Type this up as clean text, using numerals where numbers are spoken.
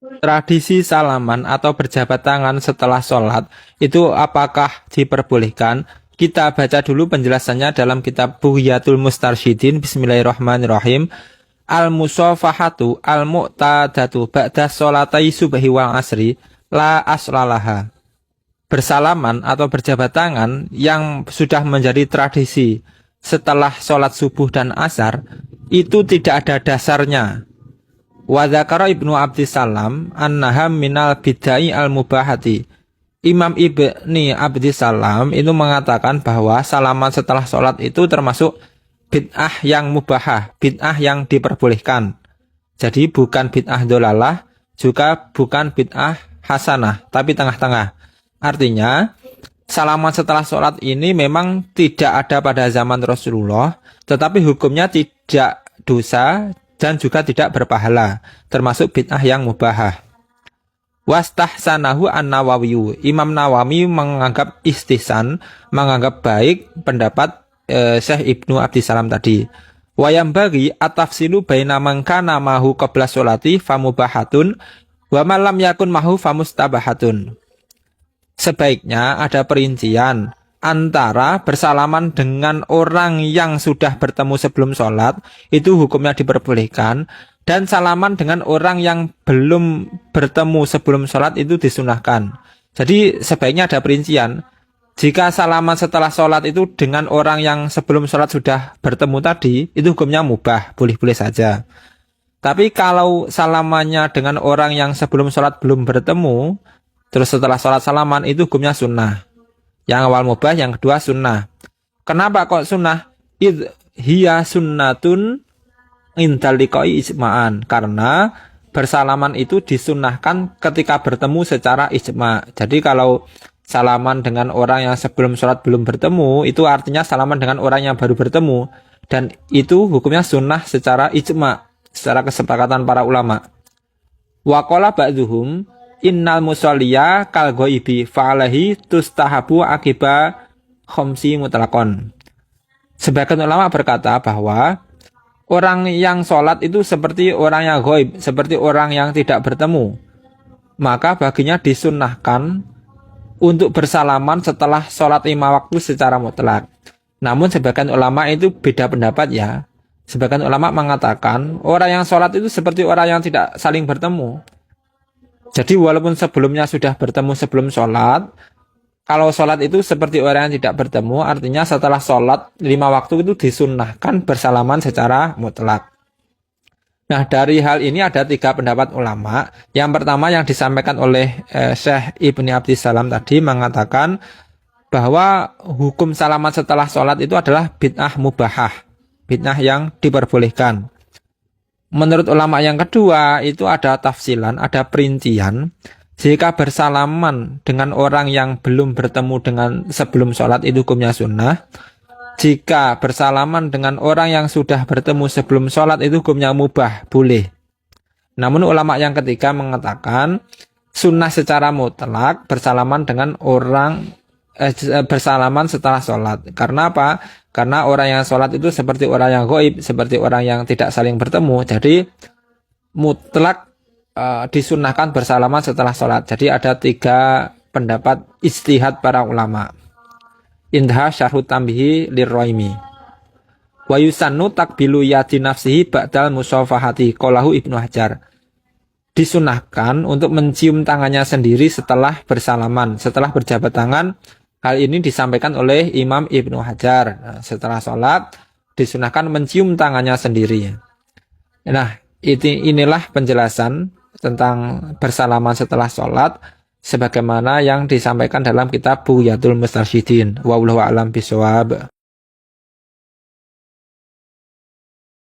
Tradisi salaman atau berjabat tangan setelah sholat itu apakah diperbolehkan? Kita baca dulu penjelasannya dalam kitab Bughyatul Mustarsyidin. Bismillahirrahmanirrahim. Al-musafahatu al-mu'tadatu ba'da sholatai subhi wal asri la aslalaha. Bersalaman atau berjabat tangan yang sudah menjadi tradisi setelah sholat subuh dan asar itu tidak ada dasarnya. Wa dzakara Ibnu Abdissalam annaha minal bid'ai al-mubahati. Imam Ibni Abdissalam itu mengatakan bahwa salaman setelah sholat itu termasuk bid'ah yang mubahah, bid'ah yang diperbolehkan. Jadi bukan bid'ah dolalah, juga bukan bid'ah hasanah, tapi tengah-tengah. Artinya, salaman setelah sholat ini memang tidak ada pada zaman Rasulullah, tetapi hukumnya tidak dosa dan juga tidak berpahala, termasuk bid'ah yang mubahah. Wastahsanahu an-Nawawi. Imam Nawawi menganggap istihsan, menganggap baik pendapat Syekh Ibnu Abdissalam tadi. Wayam bagi atafsilu baina man kana mahu qabla sholati famubahatun wa man lam yakun mahu famustabahatun. Sebaiknya ada perincian antara bersalaman dengan orang yang sudah bertemu sebelum sholat, itu hukumnya diperbolehkan, dan salaman dengan orang yang belum bertemu sebelum sholat itu disunahkan. Jadi sebaiknya ada perincian. Jika salaman setelah sholat itu dengan orang yang sebelum sholat sudah bertemu tadi, itu hukumnya mubah, boleh-boleh saja. Tapi kalau salamannya dengan orang yang sebelum sholat belum bertemu, terus setelah sholat salaman, itu hukumnya sunnah. Yang awal mubah, yang kedua sunnah. Kenapa kok sunnah? Hiya sunnatun indaliqai ijma'an. Karena bersalaman itu disunnahkan ketika bertemu secara ijma'. Jadi kalau salaman dengan orang yang sebelum sholat belum bertemu, itu artinya salaman dengan orang yang baru bertemu. Dan itu hukumnya sunnah secara ijma', secara kesepakatan para ulama. Wa qala ba'dzuhum innal musalliya kal ghaibi fa'alahi tustahabu akiba khamsi mutlaqon. Sebagian ulama berkata bahwa orang yang sholat itu seperti orang yang ghaib, seperti orang yang tidak bertemu. Maka baginya disunnahkan untuk bersalaman setelah sholat 5 waktu secara mutlak. Namun sebagian ulama itu beda pendapat ya. Sebagian ulama mengatakan orang yang sholat itu seperti orang yang tidak saling bertemu. Jadi walaupun sebelumnya sudah bertemu sebelum sholat, kalau sholat itu seperti orang yang tidak bertemu, artinya setelah sholat 5 waktu itu disunnahkan bersalaman secara mutlak. Nah, dari hal ini ada 3 pendapat ulama. Yang pertama yang disampaikan oleh Syekh Ibni Abdissalam tadi mengatakan bahwa hukum salaman setelah sholat itu adalah bid'ah mubahah, bid'ah yang diperbolehkan. Menurut ulama yang kedua itu ada tafsilan, ada perincian. Jika bersalaman dengan orang yang belum bertemu dengan sebelum sholat itu hukumnya sunnah. Jika bersalaman dengan orang yang sudah bertemu sebelum sholat itu hukumnya mubah, boleh. Namun ulama yang ketiga mengatakan sunnah secara mutlak bersalaman dengan orang bersalaman setelah sholat. Karena apa? Karena orang yang sholat itu seperti orang yang ghaib, seperti orang yang tidak saling bertemu. Jadi mutlak disunnahkan bersalaman setelah sholat. Jadi ada 3 pendapat ijtihad para ulama. Indah syarhut tambihi lirroimi. Wa yusannu takbilu yadi nafsihi ba'dal musafahati qalahu Ibnu Hajar. Disunahkan untuk mencium tangannya sendiri setelah bersalaman, setelah berjabat tangan. Hal ini disampaikan oleh Imam Ibnu Hajar. Nah, setelah sholat disunahkan mencium tangannya sendiri. Nah, inilah penjelasan tentang bersalaman setelah sholat sebagaimana yang disampaikan dalam kitab Bughyatul Mustarsyidin. Wallahu a'lam bishawab.